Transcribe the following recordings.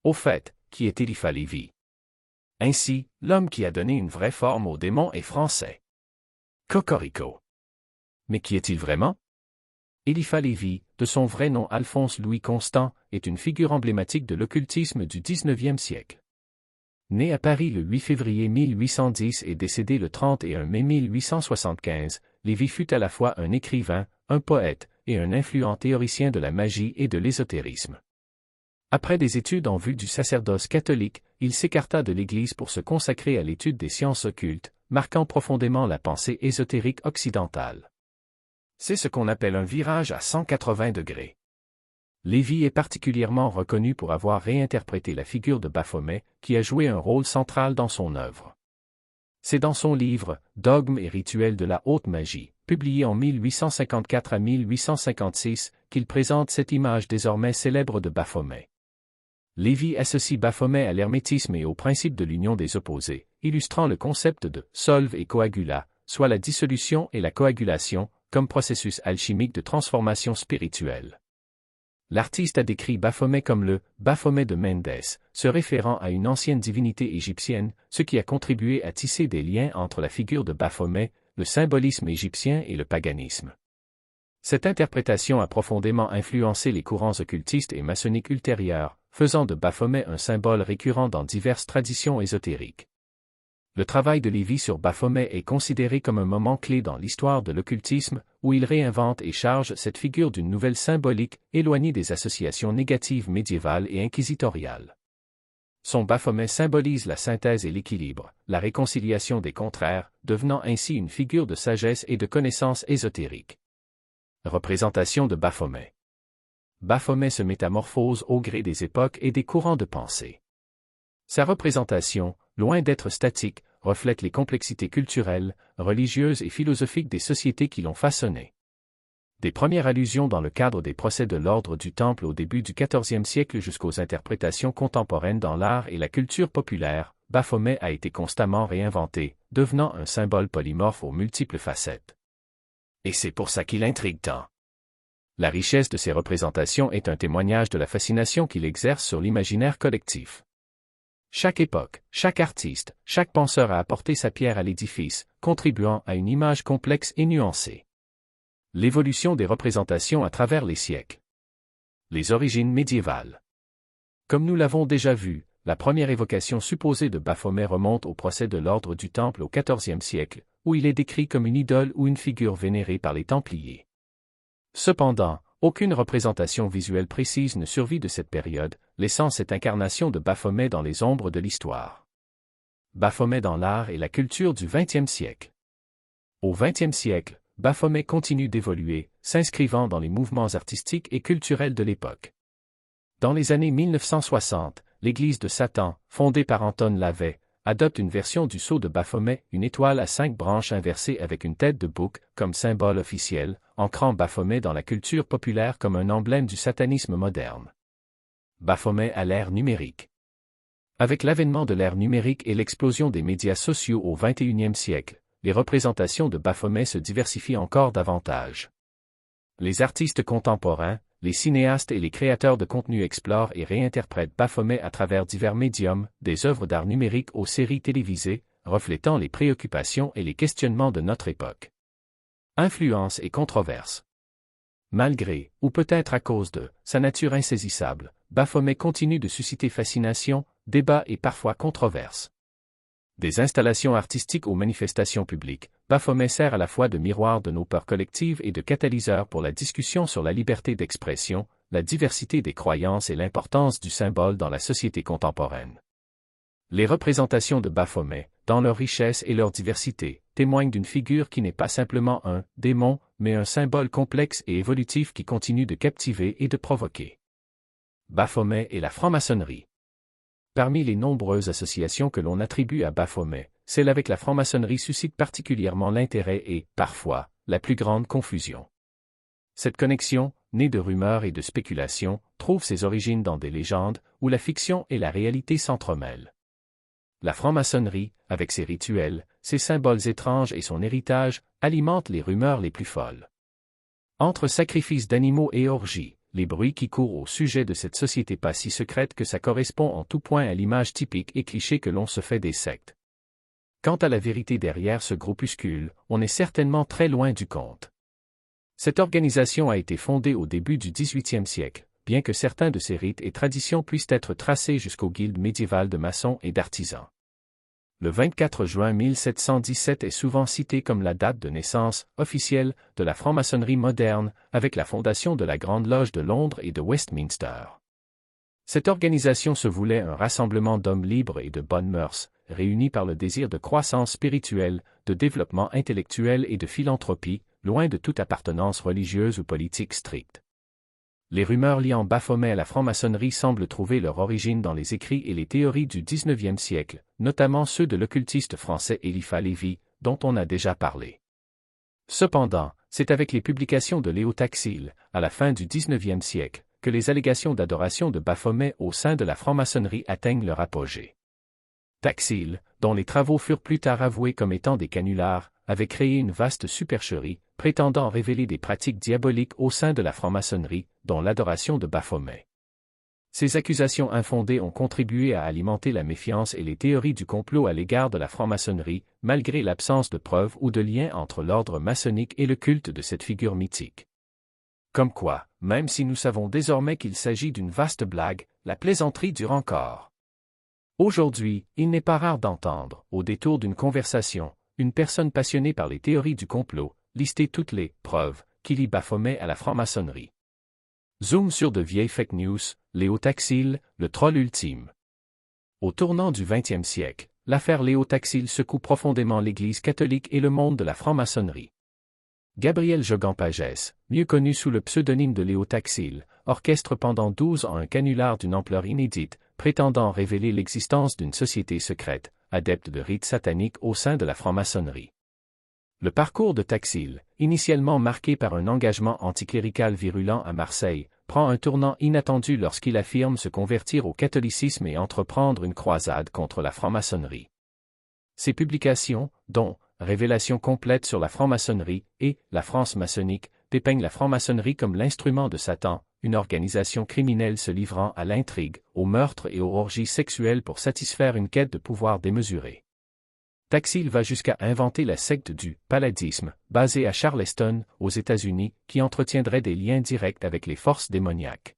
Au fait, qui est Eliphas Lévi? Ainsi, l'homme qui a donné une vraie forme au démon est français. Cocorico. Mais qui est-il vraiment? Eliphas Lévi, de son vrai nom Alphonse Louis Constant, est une figure emblématique de l'occultisme du XIXe siècle. Né à Paris le 8 février 1810 et décédé le 31 mai 1875, Lévi fut à la fois un écrivain, un poète, et un influent théoricien de la magie et de l'ésotérisme. Après des études en vue du sacerdoce catholique, il s'écarta de l'Église pour se consacrer à l'étude des sciences occultes, marquant profondément la pensée ésotérique occidentale. C'est ce qu'on appelle un virage à 180 degrés. Lévi est particulièrement reconnu pour avoir réinterprété la figure de Baphomet, qui a joué un rôle central dans son œuvre. C'est dans son livre « Dogmes et rituels de la haute magie », publié en 1854 à 1856, qu'il présente cette image désormais célèbre de Baphomet. Lévi associe Baphomet à l'hermétisme et au principe de l'union des opposés, illustrant le concept de « solve et coagula », soit la dissolution et la coagulation, comme processus alchimique de transformation spirituelle. L'artiste a décrit Baphomet comme le « Baphomet de Méndès », se référant à une ancienne divinité égyptienne, ce qui a contribué à tisser des liens entre la figure de Baphomet, le symbolisme égyptien et le paganisme. Cette interprétation a profondément influencé les courants occultistes et maçonniques ultérieurs, faisant de Baphomet un symbole récurrent dans diverses traditions ésotériques. Le travail de Lévi sur Baphomet est considéré comme un moment clé dans l'histoire de l'occultisme, où il réinvente et charge cette figure d'une nouvelle symbolique, éloignée des associations négatives médiévales et inquisitoriales. Son Baphomet symbolise la synthèse et l'équilibre, la réconciliation des contraires, devenant ainsi une figure de sagesse et de connaissance ésotérique. Représentation de Baphomet. Baphomet se métamorphose au gré des époques et des courants de pensée. Sa représentation, loin d'être statique, reflète les complexités culturelles, religieuses et philosophiques des sociétés qui l'ont façonné. Des premières allusions dans le cadre des procès de l'ordre du Temple au début du XIVe siècle jusqu'aux interprétations contemporaines dans l'art et la culture populaire, Baphomet a été constamment réinventé, devenant un symbole polymorphe aux multiples facettes. Et c'est pour ça qu'il intrigue tant. La richesse de ses représentations est un témoignage de la fascination qu'il exerce sur l'imaginaire collectif. Chaque époque, chaque artiste, chaque penseur a apporté sa pierre à l'édifice, contribuant à une image complexe et nuancée. L'évolution des représentations à travers les siècles. Les origines médiévales. Comme nous l'avons déjà vu, la première évocation supposée de Baphomet remonte au procès de l'ordre du Temple au XIVe siècle, où il est décrit comme une idole ou une figure vénérée par les Templiers. Cependant, aucune représentation visuelle précise ne survit de cette période, laissant cette incarnation de Baphomet dans les ombres de l'histoire. Baphomet dans l'art et la culture du XXe siècle. Au XXe siècle, Baphomet continue d'évoluer, s'inscrivant dans les mouvements artistiques et culturels de l'époque. Dans les années 1960, l'Église de Satan, fondée par Anton LaVey, adopte une version du sceau de Baphomet, une étoile à 5 branches inversée avec une tête de bouc, comme symbole officiel, ancrant Baphomet dans la culture populaire comme un emblème du satanisme moderne. Baphomet à l'ère numérique. Avec l'avènement de l'ère numérique et l'explosion des médias sociaux au XXIe siècle, les représentations de Baphomet se diversifient encore davantage. Les artistes contemporains, les cinéastes et les créateurs de contenu explorent et réinterprètent Baphomet à travers divers médiums, des œuvres d'art numérique aux séries télévisées, reflétant les préoccupations et les questionnements de notre époque. Influence et controverse. Malgré, ou peut-être à cause de, sa nature insaisissable, Baphomet continue de susciter fascination, débat et parfois controverse. Des installations artistiques aux manifestations publiques, Baphomet sert à la fois de miroir de nos peurs collectives et de catalyseur pour la discussion sur la liberté d'expression, la diversité des croyances et l'importance du symbole dans la société contemporaine. Les représentations de Baphomet, dans leur richesse et leur diversité, témoignent d'une figure qui n'est pas simplement un démon, mais un symbole complexe et évolutif qui continue de captiver et de provoquer. Baphomet et la franc-maçonnerie. Parmi les nombreuses associations que l'on attribue à Baphomet, celle avec la franc-maçonnerie suscite particulièrement l'intérêt et, parfois, la plus grande confusion. Cette connexion, née de rumeurs et de spéculations, trouve ses origines dans des légendes, où la fiction et la réalité s'entremêlent. La franc-maçonnerie, avec ses rituels, ses symboles étranges et son héritage, alimente les rumeurs les plus folles. Entre sacrifices d'animaux et orgies, les bruits qui courent au sujet de cette société pas si secrète que ça correspond en tout point à l'image typique et cliché que l'on se fait des sectes. Quant à la vérité derrière ce groupuscule, on est certainement très loin du compte. Cette organisation a été fondée au début du XVIIIe siècle, bien que certains de ses rites et traditions puissent être tracés jusqu'aux guildes médiévales de maçons et d'artisans. Le 24 juin 1717 est souvent cité comme la date de naissance officielle de la franc-maçonnerie moderne, avec la fondation de la Grande Loge de Londres et de Westminster. Cette organisation se voulait un rassemblement d'hommes libres et de bonnes mœurs, réunis par le désir de croissance spirituelle, de développement intellectuel et de philanthropie, loin de toute appartenance religieuse ou politique stricte. Les rumeurs liant Baphomet à la franc-maçonnerie semblent trouver leur origine dans les écrits et les théories du XIXe siècle, notamment ceux de l'occultiste français Eliphas Lévy, dont on a déjà parlé. Cependant, c'est avec les publications de Léo Taxil, à la fin du XIXe siècle, que les allégations d'adoration de Baphomet au sein de la franc-maçonnerie atteignent leur apogée. Taxil, dont les travaux furent plus tard avoués comme étant des canulars, avait créé une vaste supercherie, prétendant révéler des pratiques diaboliques au sein de la franc-maçonnerie, dont l'adoration de Baphomet. Ces accusations infondées ont contribué à alimenter la méfiance et les théories du complot à l'égard de la franc-maçonnerie, malgré l'absence de preuves ou de lien entre l'ordre maçonnique et le culte de cette figure mythique. Comme quoi, même si nous savons désormais qu'il s'agit d'une vaste blague, la plaisanterie dure encore. Aujourd'hui, il n'est pas rare d'entendre, au détour d'une conversation, une personne passionnée par les théories du complot, lister toutes les preuves qui lient Baphomet à la franc-maçonnerie. Zoom sur de vieilles fake news, Léo Taxil, le troll ultime. Au tournant du XXe siècle, l'affaire Léo Taxil secoue profondément l'Église catholique et le monde de la franc-maçonnerie. Gabriel Jogan-Pagès, mieux connu sous le pseudonyme de Léo Taxil, orchestre pendant 12 ans un canular d'une ampleur inédite, prétendant révéler l'existence d'une société secrète, adepte de rites sataniques au sein de la franc-maçonnerie. Le parcours de Taxil, initialement marqué par un engagement anticlérical virulent à Marseille, prend un tournant inattendu lorsqu'il affirme se convertir au catholicisme et entreprendre une croisade contre la franc-maçonnerie. Ses publications, dont Révélation complète sur la franc-maçonnerie et La France maçonnique, dépeignent la franc-maçonnerie comme l'instrument de Satan, une organisation criminelle se livrant à l'intrigue, au meurtre et aux orgies sexuelles pour satisfaire une quête de pouvoir démesurée. Taxil va jusqu'à inventer la secte du palladisme, basée à Charleston, aux États-Unis, qui entretiendrait des liens directs avec les forces démoniaques.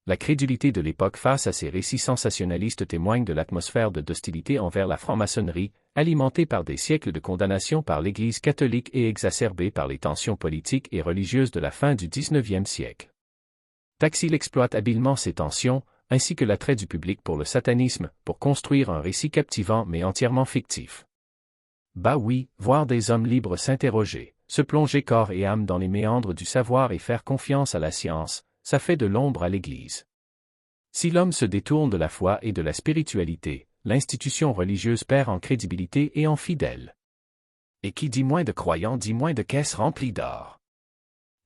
La crédulité de l'époque face à ces récits sensationnalistes témoigne de l'atmosphère d'hostilité envers la franc-maçonnerie, alimentée par des siècles de condamnation par l'Église catholique et exacerbée par les tensions politiques et religieuses de la fin du XIXe siècle. Taxil exploite habilement ces tensions, ainsi que l'attrait du public pour le satanisme, pour construire un récit captivant mais entièrement fictif. Bah oui, voir des hommes libres s'interroger, se plonger corps et âme dans les méandres du savoir et faire confiance à la science, ça fait de l'ombre à l'Église. Si l'homme se détourne de la foi et de la spiritualité, l'institution religieuse perd en crédibilité et en fidèles. Et qui dit moins de croyants dit moins de caisses remplies d'or.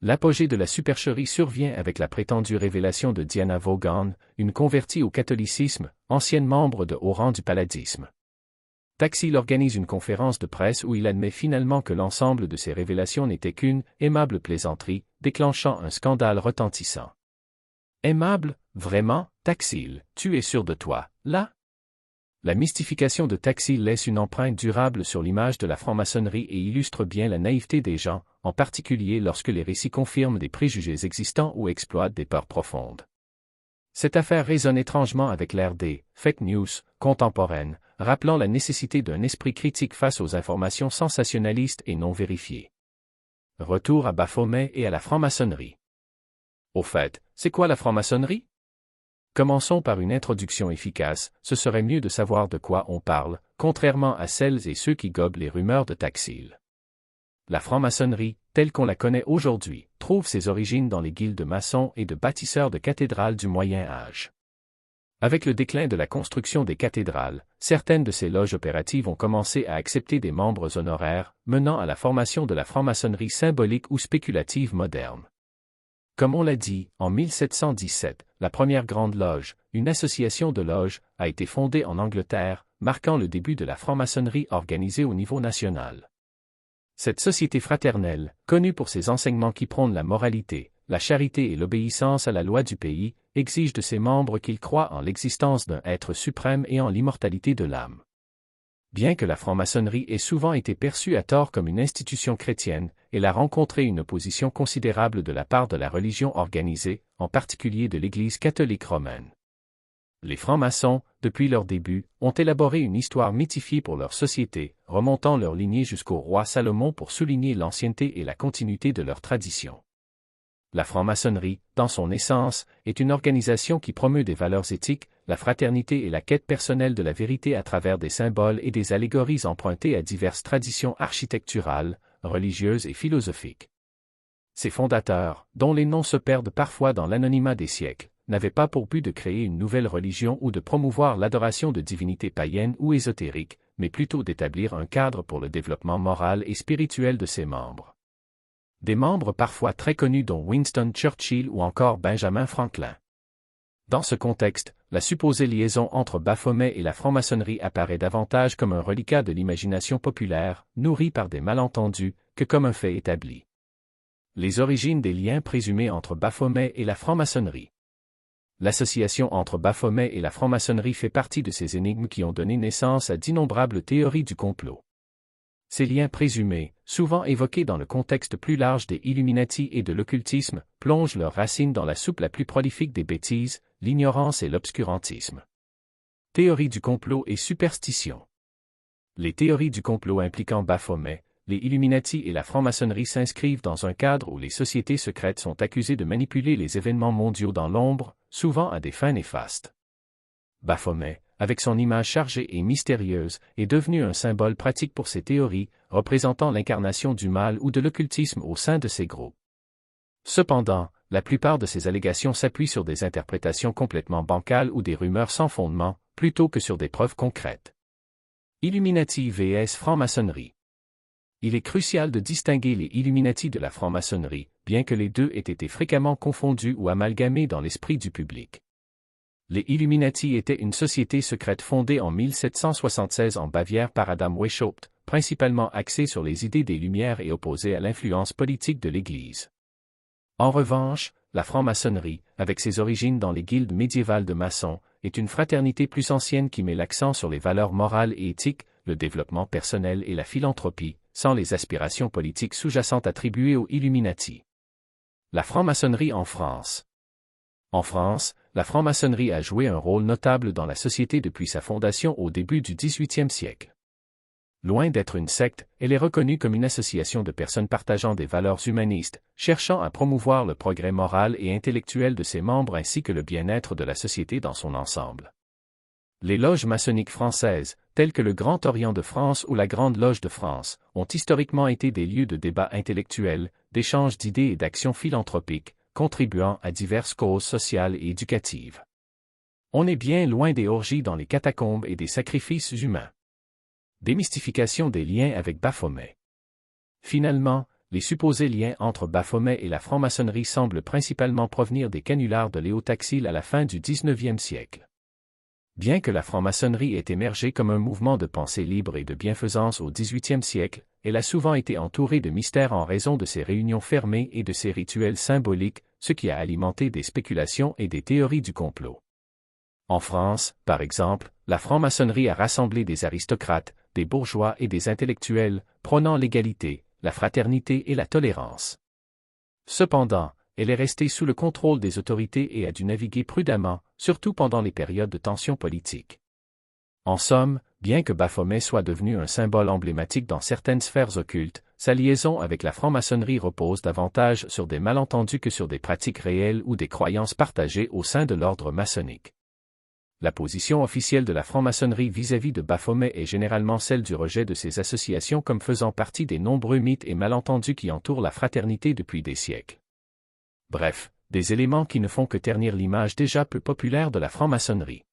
L'apogée de la supercherie survient avec la prétendue révélation de Diana Vaughan, une convertie au catholicisme, ancienne membre de haut rang du palladisme. Taxil organise une conférence de presse où il admet finalement que l'ensemble de ces révélations n'était qu'une aimable plaisanterie, déclenchant un scandale retentissant. Aimable, vraiment, Taxil, tu es sûr de toi, là? La mystification de Taxil laisse une empreinte durable sur l'image de la franc-maçonnerie et illustre bien la naïveté des gens, en particulier lorsque les récits confirment des préjugés existants ou exploitent des peurs profondes. Cette affaire résonne étrangement avec l'ère des fake news contemporaines, rappelant la nécessité d'un esprit critique face aux informations sensationnalistes et non vérifiées. Retour à Baphomet et à la franc-maçonnerie. Au fait, c'est quoi la franc-maçonnerie? Commençons par une introduction efficace, ce serait mieux de savoir de quoi on parle, contrairement à celles et ceux qui gobent les rumeurs de Taxil. La franc-maçonnerie, telle qu'on la connaît aujourd'hui, trouve ses origines dans les guildes de maçons et de bâtisseurs de cathédrales du Moyen Âge. Avec le déclin de la construction des cathédrales, certaines de ces loges opératives ont commencé à accepter des membres honoraires, menant à la formation de la franc-maçonnerie symbolique ou spéculative moderne. Comme on l'a dit, en 1717, la première Grande Loge, une association de loges, a été fondée en Angleterre, marquant le début de la franc-maçonnerie organisée au niveau national. Cette société fraternelle, connue pour ses enseignements qui prônent la moralité, la charité et l'obéissance à la loi du pays, exigent de ses membres qu'ils croient en l'existence d'un être suprême et en l'immortalité de l'âme. Bien que la franc-maçonnerie ait souvent été perçue à tort comme une institution chrétienne, elle a rencontré une opposition considérable de la part de la religion organisée, en particulier de l'Église catholique romaine. Les francs-maçons, depuis leur début, ont élaboré une histoire mythifiée pour leur société, remontant leur lignée jusqu'au roi Salomon pour souligner l'ancienneté et la continuité de leur tradition. La franc-maçonnerie, dans son essence, est une organisation qui promeut des valeurs éthiques, la fraternité et la quête personnelle de la vérité à travers des symboles et des allégories empruntées à diverses traditions architecturales, religieuses et philosophiques. Ses fondateurs, dont les noms se perdent parfois dans l'anonymat des siècles, n'avaient pas pour but de créer une nouvelle religion ou de promouvoir l'adoration de divinités païennes ou ésotériques, mais plutôt d'établir un cadre pour le développement moral et spirituel de ses membres. Des membres parfois très connus dont Winston Churchill ou encore Benjamin Franklin. Dans ce contexte, la supposée liaison entre Baphomet et la franc-maçonnerie apparaît davantage comme un reliquat de l'imagination populaire, nourri par des malentendus, que comme un fait établi. Les origines des liens présumés entre Baphomet et la franc-maçonnerie. L'association entre Baphomet et la franc-maçonnerie fait partie de ces énigmes qui ont donné naissance à d'innombrables théories du complot. Ces liens présumés, souvent évoqués dans le contexte plus large des Illuminati et de l'occultisme, plongent leurs racines dans la soupe la plus prolifique des bêtises, l'ignorance et l'obscurantisme. Théorie du complot et superstition. Les théories du complot impliquant Baphomet, les Illuminati et la franc-maçonnerie s'inscrivent dans un cadre où les sociétés secrètes sont accusées de manipuler les événements mondiaux dans l'ombre, souvent à des fins néfastes. Baphomet, avec son image chargée et mystérieuse, est devenu un symbole pratique pour ces théories, représentant l'incarnation du mal ou de l'occultisme au sein de ces groupes. Cependant, la plupart de ces allégations s'appuient sur des interprétations complètement bancales ou des rumeurs sans fondement, plutôt que sur des preuves concrètes. Illuminati vs franc-maçonnerie. Il est crucial de distinguer les Illuminati de la franc-maçonnerie, bien que les deux aient été fréquemment confondus ou amalgamés dans l'esprit du public. Les Illuminati étaient une société secrète fondée en 1776 en Bavière par Adam Weishaupt, principalement axée sur les idées des Lumières et opposée à l'influence politique de l'Église. En revanche, la franc-maçonnerie, avec ses origines dans les guildes médiévales de maçons, est une fraternité plus ancienne qui met l'accent sur les valeurs morales et éthiques, le développement personnel et la philanthropie, sans les aspirations politiques sous-jacentes attribuées aux Illuminati. La franc-maçonnerie en France. En France, la franc-maçonnerie a joué un rôle notable dans la société depuis sa fondation au début du XVIIIe siècle. Loin d'être une secte, elle est reconnue comme une association de personnes partageant des valeurs humanistes, cherchant à promouvoir le progrès moral et intellectuel de ses membres ainsi que le bien-être de la société dans son ensemble. Les loges maçonniques françaises, telles que le Grand Orient de France ou la Grande Loge de France, ont historiquement été des lieux de débat intellectuel, d'échange d'idées et d'actions philanthropiques, contribuant à diverses causes sociales et éducatives. On est bien loin des orgies dans les catacombes et des sacrifices humains. Démystification des liens avec Baphomet. Finalement, les supposés liens entre Baphomet et la franc-maçonnerie semblent principalement provenir des canulars de Léo Taxil à la fin du XIXe siècle. Bien que la franc-maçonnerie ait émergé comme un mouvement de pensée libre et de bienfaisance au XVIIIe siècle, elle a souvent été entourée de mystères en raison de ses réunions fermées et de ses rituels symboliques, ce qui a alimenté des spéculations et des théories du complot. En France, par exemple, la franc-maçonnerie a rassemblé des aristocrates, des bourgeois et des intellectuels, prônant l'égalité, la fraternité et la tolérance. Cependant, elle est restée sous le contrôle des autorités et a dû naviguer prudemment, surtout pendant les périodes de tension politique. En somme, bien que Baphomet soit devenu un symbole emblématique dans certaines sphères occultes, sa liaison avec la franc-maçonnerie repose davantage sur des malentendus que sur des pratiques réelles ou des croyances partagées au sein de l'ordre maçonnique. La position officielle de la franc-maçonnerie vis-à-vis de Baphomet est généralement celle du rejet de ces associations comme faisant partie des nombreux mythes et malentendus qui entourent la fraternité depuis des siècles. Bref, des éléments qui ne font que ternir l'image déjà peu populaire de la franc-maçonnerie.